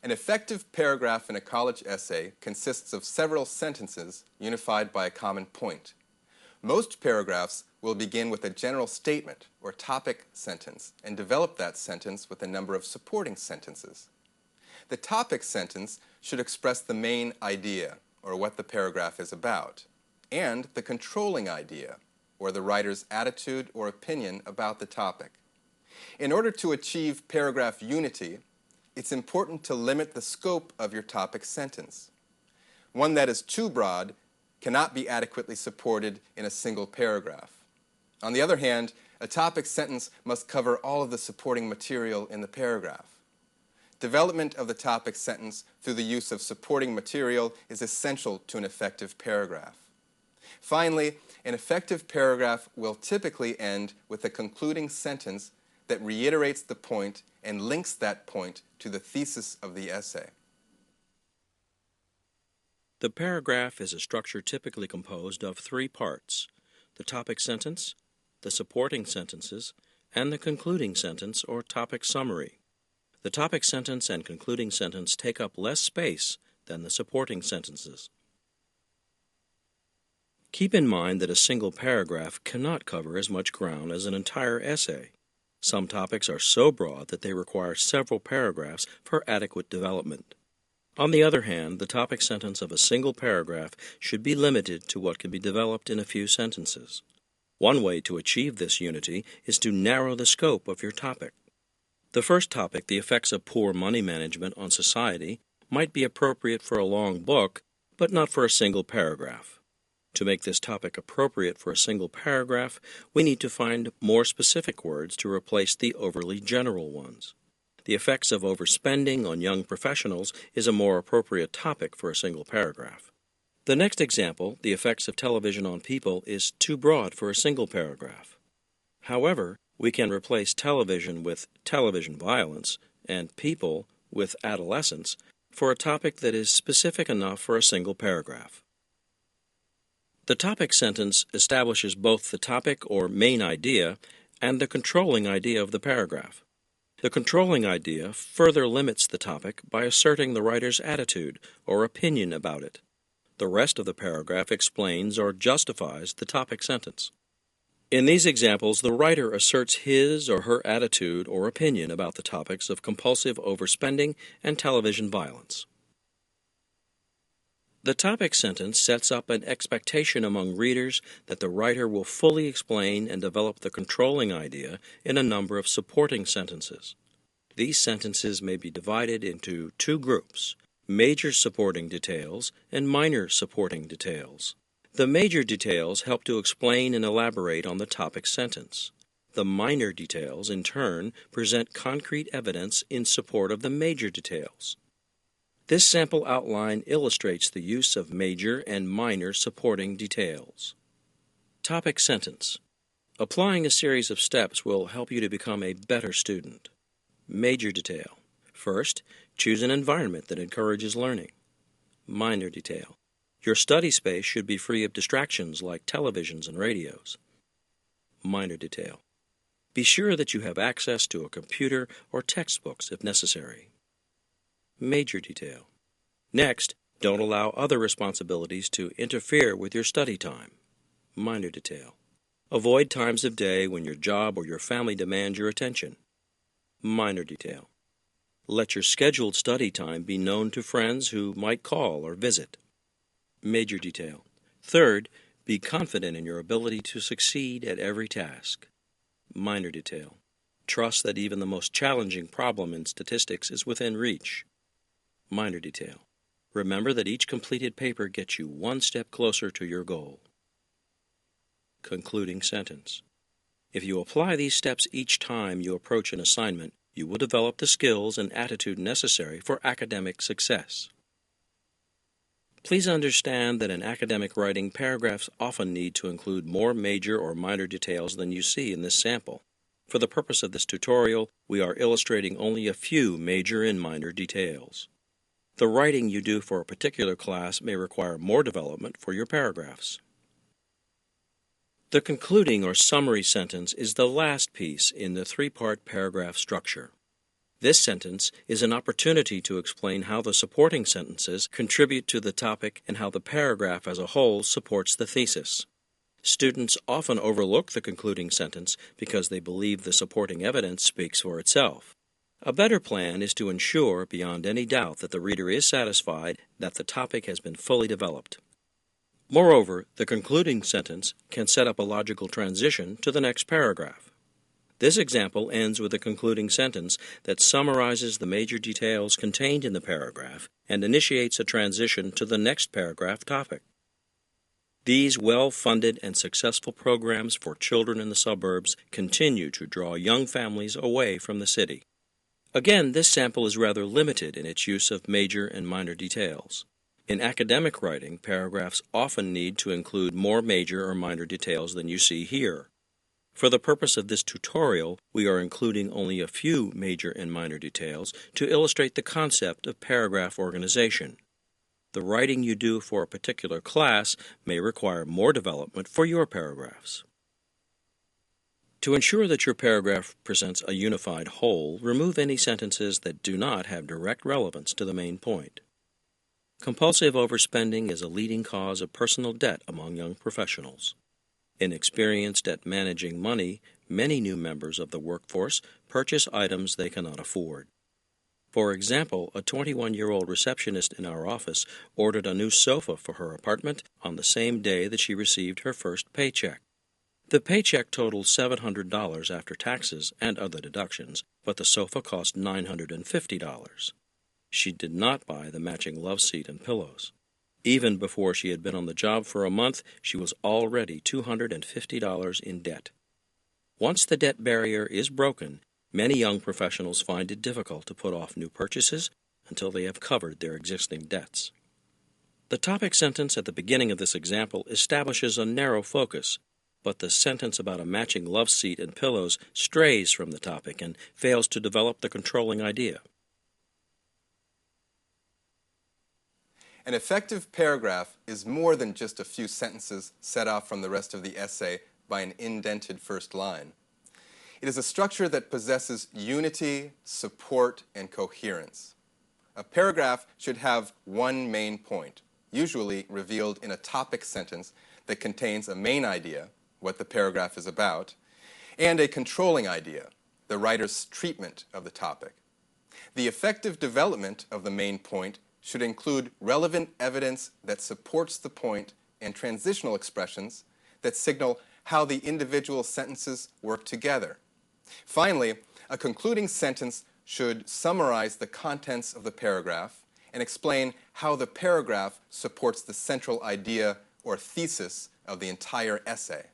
An effective paragraph in a college essay consists of several sentences unified by a common point. Most paragraphs will begin with a general statement or topic sentence and develop that sentence with a number of supporting sentences. The topic sentence should express the main idea, or what the paragraph is about, and the controlling idea, or the writer's attitude or opinion about the topic. In order to achieve paragraph unity, it's important to limit the scope of your topic sentence. One that is too broad cannot be adequately supported in a single paragraph. On the other hand, a topic sentence must cover all of the supporting material in the paragraph. Development of the topic sentence through the use of supporting material is essential to an effective paragraph. Finally, an effective paragraph will typically end with a concluding sentence that reiterates the point and links that point to the thesis of the essay. The paragraph is a structure typically composed of three parts: the topic sentence, the supporting sentences, and the concluding sentence or topic summary. The topic sentence and concluding sentence take up less space than the supporting sentences. Keep in mind that a single paragraph cannot cover as much ground as an entire essay. Some topics are so broad that they require several paragraphs for adequate development. On the other hand, the topic sentence of a single paragraph should be limited to what can be developed in a few sentences. One way to achieve this unity is to narrow the scope of your topic. The first topic, the effects of poor money management on society, might be appropriate for a long book, but not for a single paragraph. To make this topic appropriate for a single paragraph, we need to find more specific words to replace the overly general ones. The effects of overspending on young professionals is a more appropriate topic for a single paragraph. The next example, the effects of television on people, is too broad for a single paragraph. However, we can replace television with television violence and people with adolescence for a topic that is specific enough for a single paragraph. The topic sentence establishes both the topic or main idea and the controlling idea of the paragraph. The controlling idea further limits the topic by asserting the writer's attitude or opinion about it. The rest of the paragraph explains or justifies the topic sentence. In these examples, the writer asserts his or her attitude or opinion about the topics of compulsive overspending and television violence. The topic sentence sets up an expectation among readers that the writer will fully explain and develop the controlling idea in a number of supporting sentences. These sentences may be divided into two groups: major supporting details and minor supporting details. The major details help to explain and elaborate on the topic sentence. The minor details, in turn, present concrete evidence in support of the major details. This sample outline illustrates the use of major and minor supporting details. Topic sentence. Applying a series of steps will help you to become a better student. Major detail. First, choose an environment that encourages learning. Minor detail. Your study space should be free of distractions like televisions and radios. Minor detail. Be sure that you have access to a computer or textbooks if necessary. Major detail. Next, don't allow other responsibilities to interfere with your study time. Minor detail. Avoid times of day when your job or your family demand your attention. Minor detail. Let your scheduled study time be known to friends who might call or visit. Major detail. Third, be confident in your ability to succeed at every task. Minor detail. Trust that even the most challenging problem in statistics is within reach. Minor detail. Remember that each completed paper gets you one step closer to your goal. Concluding sentence. If you apply these steps each time you approach an assignment, you will develop the skills and attitude necessary for academic success. Please understand that in academic writing, paragraphs often need to include more major or minor details than you see in this sample. For the purpose of this tutorial, we are illustrating only a few major and minor details. The writing you do for a particular class may require more development for your paragraphs. The concluding or summary sentence is the last piece in the three-part paragraph structure. This sentence is an opportunity to explain how the supporting sentences contribute to the topic and how the paragraph as a whole supports the thesis. Students often overlook the concluding sentence because they believe the supporting evidence speaks for itself. A better plan is to ensure, beyond any doubt, that the reader is satisfied that the topic has been fully developed. Moreover, the concluding sentence can set up a logical transition to the next paragraph. This example ends with a concluding sentence that summarizes the major details contained in the paragraph and initiates a transition to the next paragraph topic. These well-funded and successful programs for children in the suburbs continue to draw young families away from the city. Again, this sample is rather limited in its use of major and minor details. In academic writing, paragraphs often need to include more major or minor details than you see here. For the purpose of this tutorial, we are including only a few major and minor details to illustrate the concept of paragraph organization. The writing you do for a particular class may require more development for your paragraphs. To ensure that your paragraph presents a unified whole, remove any sentences that do not have direct relevance to the main point. Compulsive overspending is a leading cause of personal debt among young professionals. Inexperienced at managing money, many new members of the workforce purchase items they cannot afford. For example, a 21-year-old receptionist in our office ordered a new sofa for her apartment on the same day that she received her first paycheck. The paycheck totaled $700 after taxes and other deductions, but the sofa cost $950. She did not buy the matching love seat and pillows. Even before she had been on the job for a month, she was already $250 in debt. Once the debt barrier is broken, many young professionals find it difficult to put off new purchases until they have covered their existing debts. The topic sentence at the beginning of this example establishes a narrow focus, but the sentence about a matching love seat and pillows strays from the topic and fails to develop the controlling idea. An effective paragraph is more than just a few sentences set off from the rest of the essay by an indented first line. It is a structure that possesses unity, support, and coherence. A paragraph should have one main point, usually revealed in a topic sentence that contains a main idea, what the paragraph is about, and a controlling idea, the writer's treatment of the topic. The effective development of the main point should include relevant evidence that supports the point and transitional expressions that signal how the individual sentences work together. Finally, a concluding sentence should summarize the contents of the paragraph and explain how the paragraph supports the central idea or thesis of the entire essay.